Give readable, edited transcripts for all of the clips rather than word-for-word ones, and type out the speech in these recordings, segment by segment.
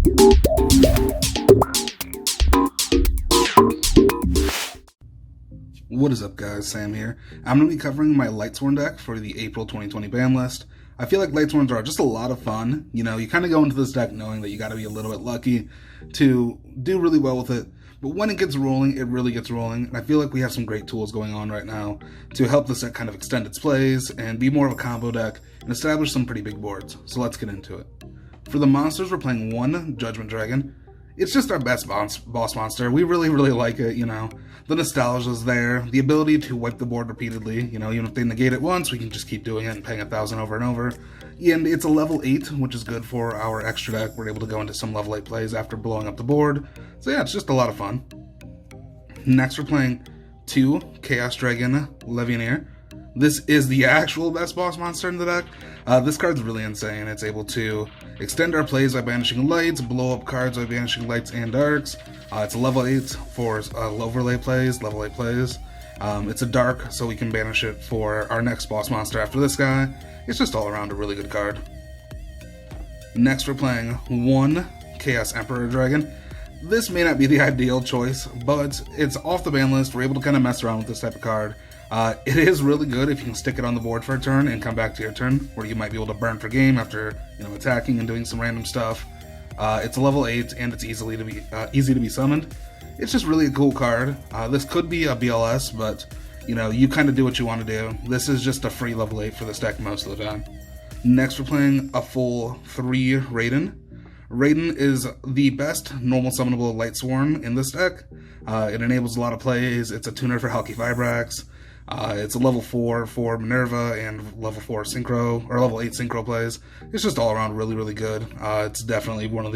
What is up, guys? Sam here. I'm going to be covering my Lightsworn deck for the April 2020 ban list. I feel like Lightsworns are just a lot of fun. You know, you kind of go into this deck knowing that you got to be a little bit lucky to do really well with it. But when it gets rolling, it really gets rolling. And I feel like we have some great tools going on right now to help this deck kind of extend its plays and be more of a combo deck and establish some pretty big boards. So let's get into it. For the monsters, we're playing one Judgment Dragon. It's just our best boss monster. We really like it, you know. The nostalgia's there, the ability to wipe the board repeatedly, you know, even if they negate it once, we can just keep doing it and paying 1,000 over and over. And it's a level 8, which is good for our extra deck. We're able to go into some level 8 plays after blowing up the board. So yeah, it's just a lot of fun. Next, we're playing 2 Chaos Dragon Legionnaire. This is the actual best boss monster in the deck. This card's really insane. It's able to extend our plays by banishing lights, blow up cards by banishing lights and darks. It's a level 8 for overlay plays, level 8 plays. It's a dark, so we can banish it for our next boss monster after this guy. It's just all around a really good card. Next, we're playing 1 Chaos Emperor Dragon. This may not be the ideal choice, but it's off the ban list. We're able to kind of mess around with this type of card. It is really good if you can stick it on the board for a turn and come back to your turn, where you might be able to burn for game after, you know, attacking and doing some random stuff. It's a level 8 and it's easy to be summoned. It's just really a cool card. This could be a BLS, but you know, you kind of do what you want to do. This is just a free level 8 for this deck most of the time. Next, we're playing a full 3 Raiden. Raiden is the best normal summonable Lightsworn in this deck. It enables a lot of plays. It's a tuner for Halki Vibrax. It's a level 4 for Minerva and level 4 Synchro, or level 8 Synchro plays. It's just all around really good. It's definitely one of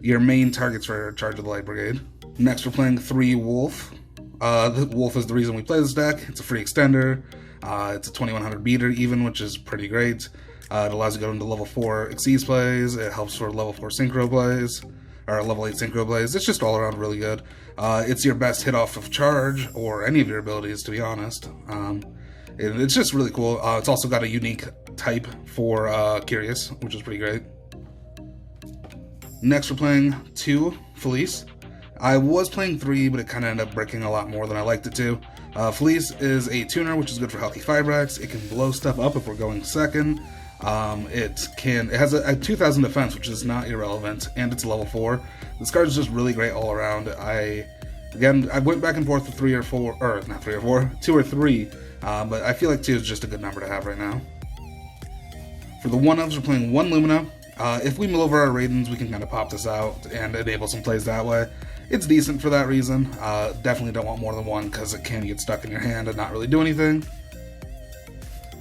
your main targets for Charge of the Light Brigade. Next, we're playing 3 Wolf. The Wolf is the reason we play this deck. It's a free extender. It's a 2100 beater even, which is pretty great. It allows you to go into level 4 Xyz plays. It helps for level 4 Synchro plays, or level 8 Synchro plays. It's just all around really good. It's your best hit off of charge, or any of your abilities, to be honest. It's just really cool. It's also got a unique type for Curious, which is pretty great. Next, we're playing 2 Felice. I was playing 3, but it kind of ended up breaking a lot more than I liked it to. Felice is a tuner, which is good for Halki Vibrax. It can blow stuff up if we're going second. It has a 2000 defense, which is not irrelevant, and it's level 4. This card is just really great all around. I went back and forth with 2 or 3, but I feel like 2 is just a good number to have right now. For the 1-ofs, we're playing 1 Lumina. If we mill over our Raidens, we can kind of pop this out and enable some plays that way. It's decent for that reason. Definitely don't want more than 1 because it can get stuck in your hand and not really do anything.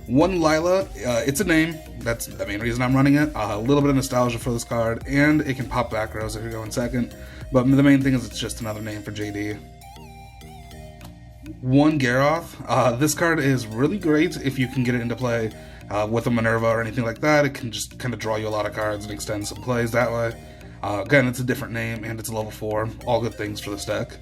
1 Lila, it's a name. That's the main reason I'm running it. A little bit of nostalgia for this card, and it can pop back rows if you're going second. But the main thing is it's just another name for JD. 1 Garoth. This card is really great if you can get it into play with a Minerva or anything like that. It can just kind of draw you a lot of cards and extend some plays that way. Again, it's a different name, and it's level 4. All good things for this deck.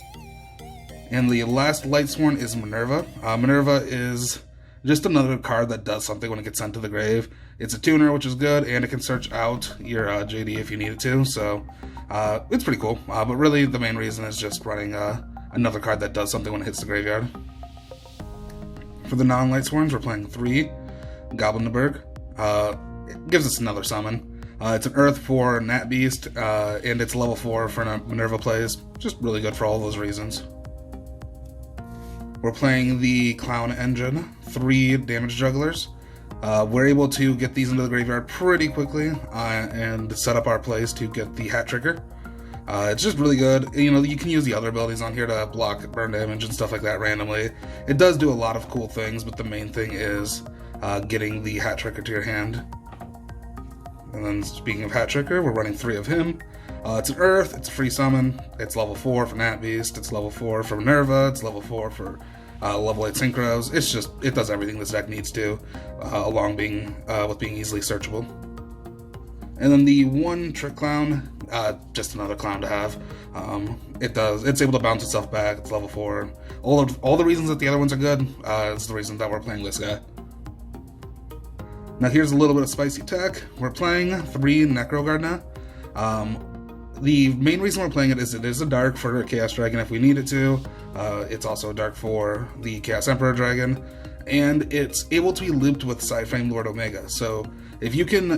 And the last Lightsworn is Minerva. Minerva is just another card that does something when it gets sent to the grave. It's a tuner, which is good, and it can search out your JD if you need it to, so it's pretty cool. But really, the main reason is just running another card that does something when it hits the graveyard. For the non-Lightsworns, we're playing 3 Goblinberg. It gives us another summon. It's an Earth for Nat Beast, and it's level 4 for Minerva plays. Just really good for all those reasons. We're playing the Clown Engine, 3 Damage Jugglers. We're able to get these into the graveyard pretty quickly and set up our plays to get the Hat Trigger. It's just really good. You know, you can use the other abilities on here to block burn damage and stuff like that randomly. It does do a lot of cool things, but the main thing is getting the Hat Trigger to your hand. And then speaking of Hat Trigger, we're running 3 of him. It's an Earth, it's a free summon, it's level 4 for Nat Beast, it's level 4 for Minerva, it's level 4 for level 8 Synchros. It does everything this deck needs to, with being easily searchable. And then the 1 Trick Clown, just another clown to have. It's able to bounce itself back, it's level 4. All the reasons that the other ones are good, is the reason that we're playing this guy. Now here's a little bit of spicy tech. We're playing 3 Necro Guard now. The main reason we're playing it is a dark for a Chaos Dragon if we need it to. It's also a dark for the Chaos Emperor Dragon, and it's able to be looped with Sideframe Lord Omega. So if you can,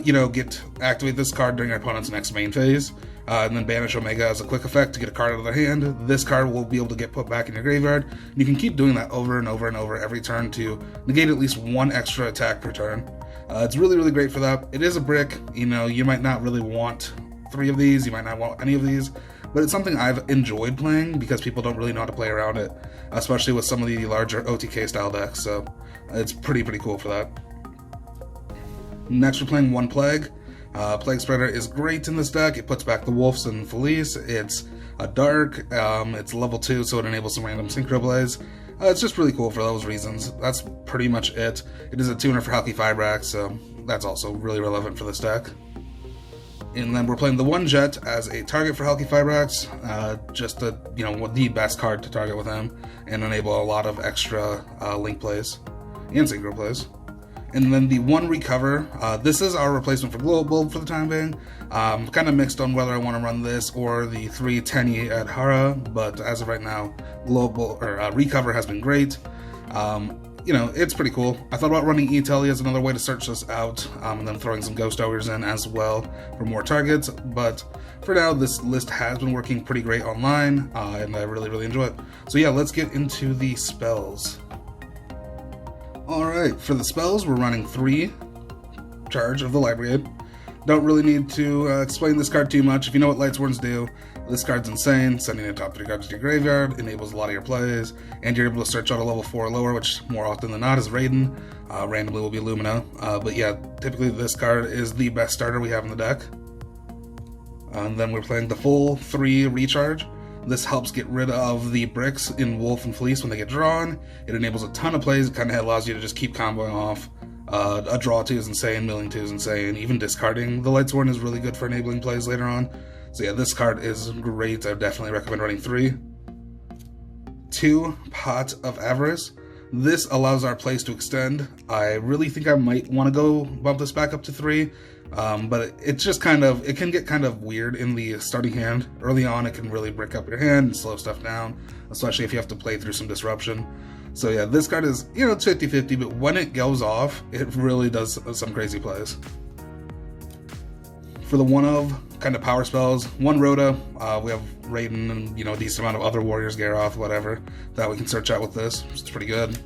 activate this card during your opponent's next main phase, and then banish Omega as a quick effect to get a card out of their hand, this card will be able to get put back in your graveyard. And you can keep doing that over and over and over every turn to negate at least one extra attack per turn. It's really, really great for that. It is a brick. You might not really want 3 of these, you might not want any of these, but it's something I've enjoyed playing because people don't really know how to play around it, especially with some of the larger OTK style decks, so it's pretty cool for that. Next we're playing 1 Plague. Plague Spreader is great in this deck. It puts back the Wolves and Felice. It's a dark, it's level 2, so it enables some random synchro plays. It's just really cool for those reasons. That's pretty much it. It is a tuner for Halki Fibrax, so that's also really relevant for this deck. And then we're playing the 1 Jet as a target for Halki Fibrax, just the best card to target with him, and enable a lot of extra link plays and synchro plays. And then the 1 Recover, this is our replacement for Glow Bulb for the time being. Kind of mixed on whether I want to run this or the 3 Tenyi at Hara, but as of right now, Recover has been great. It's pretty cool. I thought about running E-Telly as another way to search this out, and then throwing some Ghost Ogres in as well for more targets, but for now, this list has been working pretty great online, and I really, really enjoy it. So yeah, let's get into the spells. Alright, for the spells, we're running 3 Charge of the Light Brigade. Don't really need to explain this card too much. If you know what Lightsworns do, this card's insane. Sending the top 3 cards to your graveyard enables a lot of your plays, and you're able to search out a level 4 or lower, which more often than not is Raiden. Randomly will be Lumina. But yeah, typically this card is the best starter we have in the deck. And then we're playing the full 3 Recharge. This helps get rid of the bricks in Wolf and Fleece when they get drawn. It enables a ton of plays. It kind of allows you to just keep comboing off. A draw 2 is insane, milling 2 is insane. Even discarding the Lightsworn is really good for enabling plays later on. So yeah, this card is great. I definitely recommend running 3. 2 Pot of Avarice. This allows our plays to extend. I really think I might want to go bump this back up to 3. But it's just it can get kind of weird in the starting hand. Early on, it can really brick up your hand and slow stuff down, especially if you have to play through some disruption. So yeah, this card is, it's 50-50, but when it goes off, it really does some crazy plays. For the 1 of kind of power spells, 1 Rhoda, we have Raiden and, a decent amount of other warriors, Garroth, whatever, that we can search out with this. It's pretty good.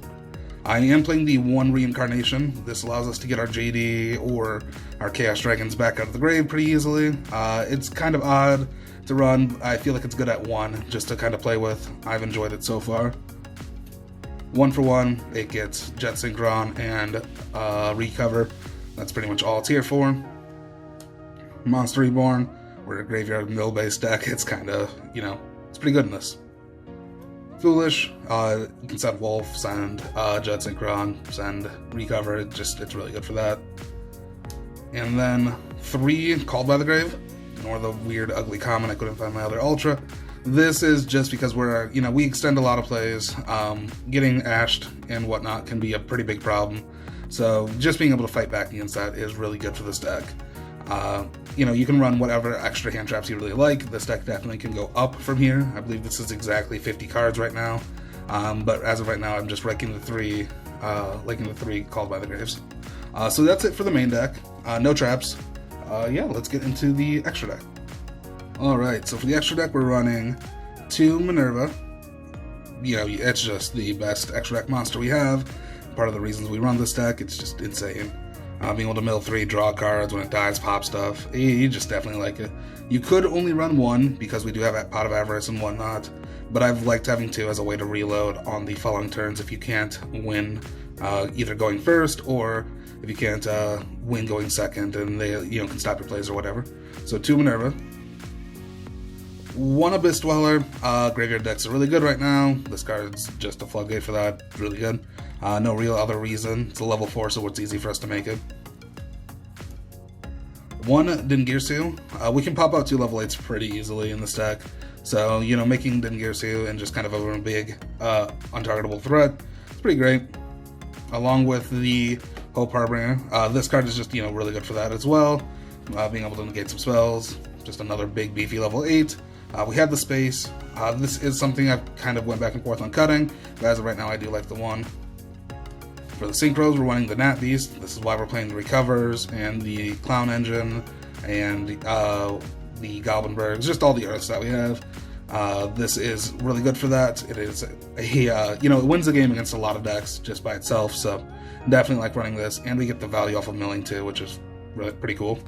I am playing the 1 Reincarnation. This allows us to get our JD or our Chaos Dragons back out of the grave pretty easily. It's kind of odd to run. I feel like it's good at 1, just to kind of play with. I've enjoyed it so far. 1 for 1, it gets Jet Synchron and Recover. That's pretty much all it's here for. Monster Reborn, we're a graveyard mill based deck. It's kind of, it's pretty good in this. Foolish, you can send Wolf, send Jet Synchron, send Recover, it's really good for that. And then 3 Called by the Grave, ignore the weird ugly common, I couldn't find my other Ultra. This is just because we extend a lot of plays, getting ashed and whatnot can be a pretty big problem, so just being able to fight back against that is really good for this deck. You can run whatever extra hand traps you really like. This deck definitely can go up from here. I believe this is exactly 50 cards right now. But as of right now, I'm just liking the 3 Called by the Graves. So that's it for the main deck. No traps. Let's get into the extra deck. Alright, so for the extra deck, we're running 2 Minerva. It's just the best extra deck monster we have. Part of the reasons we run this deck, it's just insane. Being able to mill 3, draw cards, when it dies, pop stuff. You just definitely like it. You could only run 1, because we do have a Pot of Avarice and whatnot, but I've liked having 2 as a way to reload on the following turns if you can't win either going first, or if you can't win going second, and they can stop your plays or whatever. So 2 Minerva. 1 Abyss Dweller. Graveyard decks are really good right now. This card's just a floodgate for that. Really good. No real other reason. It's a level 4, so it's easy for us to make it. 1 Dingirsu. We can pop out 2 level 8s pretty easily in this deck. So, making Dingirsu and just kind of a big untargetable threat, it's pretty great. Along with the Hope Harbinger. This card is just, really good for that as well. Being able to negate some spells. just another big beefy level 8. We have the space. This is something I've kind of went back and forth on cutting, but as of right now I do like the 1. For the synchros, we're running the Nat Beast. This is why we're playing the Recovers and the Clown Engine and the Goblinbergs, just all the Earths that we have. This is really good for that. It is it wins the game against a lot of decks just by itself, so definitely like running this, and we get the value off of milling too, which is really pretty cool.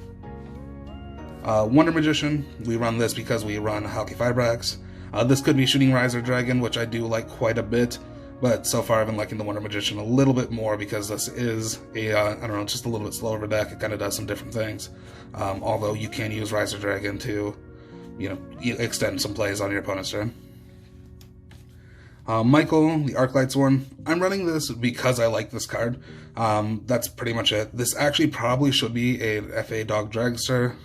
Wonder Magician, we run this because we run Halqifibrax. This could be Shooting Riser Dragon, which I do like quite a bit, but so far I've been liking the Wonder Magician a little bit more because this is just a little bit slower of a deck. It kind of does some different things, although you can use Riser Dragon to, extend some plays on your opponent's turn. Michael, the Arc Lightsworn. I'm running this because I like this card. That's pretty much it. This actually probably should be a FA Dawn Dragster,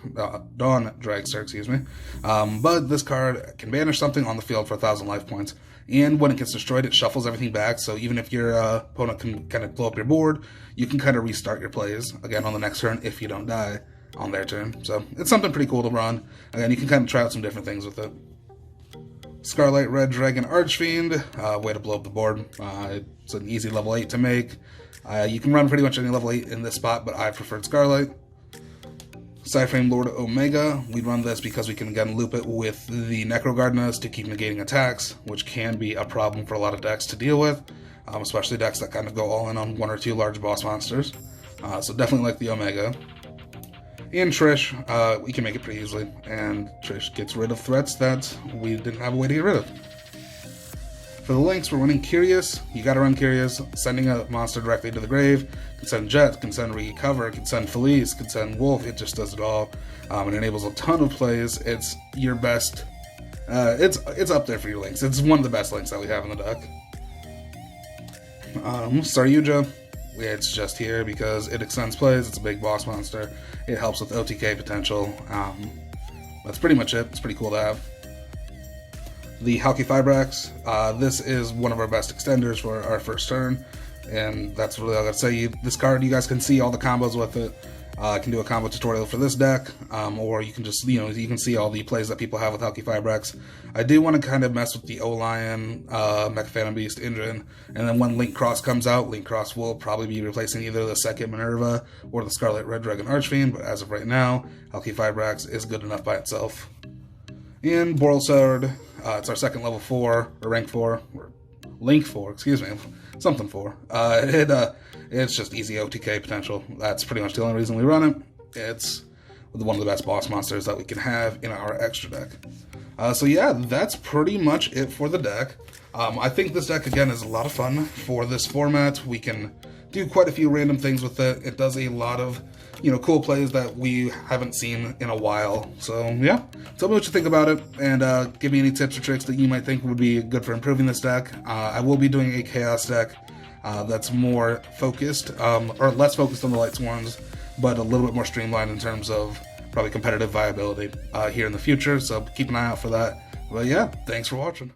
but this card can banish something on the field for 1,000 life points, and when it gets destroyed, it shuffles everything back, so even if your opponent can kind of blow up your board, you can kind of restart your plays again on the next turn if you don't die on their turn. So it's something pretty cool to run. Again, you can kind of try out some different things with it. Scarlet Red Dragon Archfiend, way to blow up the board. It's an easy level 8 to make. You can run pretty much any level 8 in this spot, but I preferred Scarlet. Psyframe Lord Omega, we run this because we can again loop it with the Necrogardenas to keep negating attacks, which can be a problem for a lot of decks to deal with, especially decks that kind of go all in on 1 or 2 large boss monsters. So definitely like the Omega. And Trish, we can make it pretty easily, and Trish gets rid of threats that we didn't have a way to get rid of. For the links, we're running Curious. You gotta run Curious. Sending a monster directly to the grave can send Jet, can send Recover, can send Felice, can send Wolf. It just does it all. It enables a ton of plays. It's your best. It's up there for your links. It's one of the best links that we have in the deck. Saryuja. It's just here because it extends plays. It's a big boss monster. It helps with OTK potential. That's pretty much it. It's pretty cool to have. The Halqifibrax. This is one of our best extenders for our first turn, and that's really all I gotta say. This card, you guys can see all the combos with it. I can do a combo tutorial for this deck, or you can just, you can see all the plays that people have with Halqifibrax. I do want to kind of mess with the O-Lion, Mecha Phantom Beast engine, and then when Link Cross comes out, Link Cross will probably be replacing either the second Minerva or the Scarlet Red Dragon Archfiend, but as of right now, Halqifibrax is good enough by itself. And Boral Sword, it's our second level 4, or rank 4, or Link 4, excuse me, something 4. It's just easy OTK potential. That's pretty much the only reason we run it. It's one of the best boss monsters that we can have in our extra deck. So yeah, that's pretty much it for the deck. I think this deck, again, is a lot of fun for this format. We can do quite a few random things with it. It does a lot of, cool plays that we haven't seen in a while. So yeah, tell me what you think about it, and give me any tips or tricks that you might think would be good for improving this deck. I will be doing a Chaos deck that's more focused, or less focused on the Lightsworns, but a little bit more streamlined in terms of probably competitive viability here in the future, so keep an eye out for that. But yeah, thanks for watching.